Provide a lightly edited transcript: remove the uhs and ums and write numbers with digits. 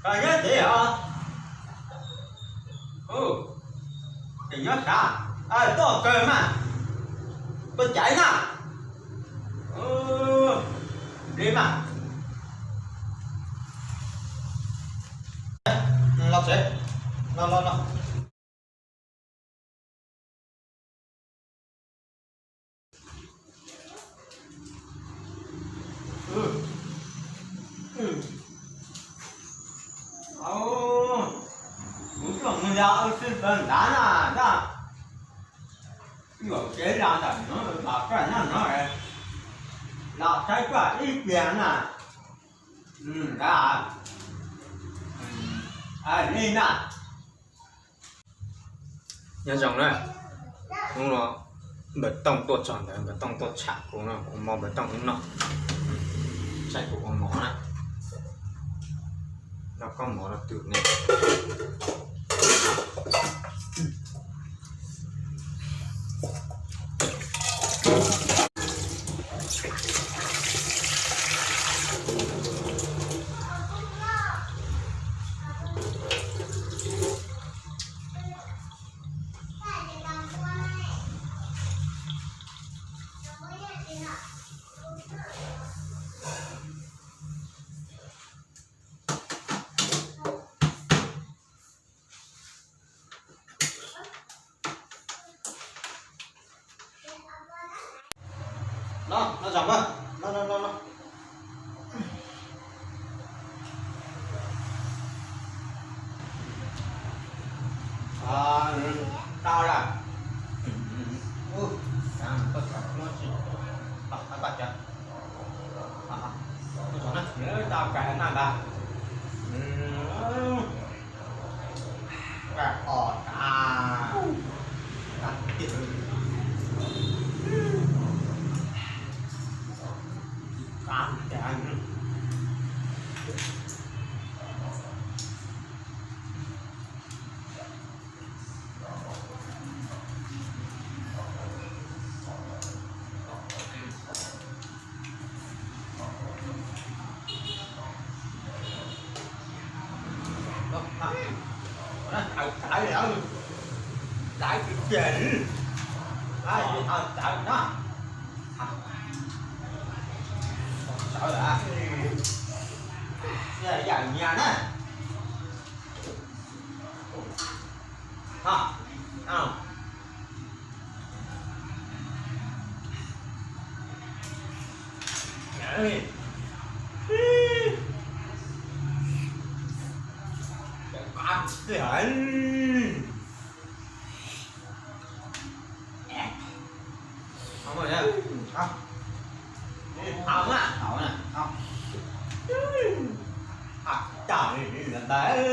Rồi nhớ chị hả? Thì nhớ sao? Tôi cười mà. Tôi chạy nè. Đi mà. Lo sẽ. Lo. Muốn ra xin đơn đá nè, đó. Rồi chế ra rồi nó là cái nó rồi. Là cái quả ít tiền nè. Đó. Đi nè. nhà chồng này đúng rồi bởi tông tuột tròn đấy bởi tông tuột chạm cũng nó cũng mò bởi tông cũng nó chạy của con mỏ này nó con mỏ là tự này Nó dòng á, nó. Tao là. Có nó chỉ. Tao bắt chưa? Nó dòng á, nhớ tao cái này là. Cả cái anh tại đâu tại cái chuyện tại nó sợ là giờ nhà nè không rồi nha không nè trời ơi bé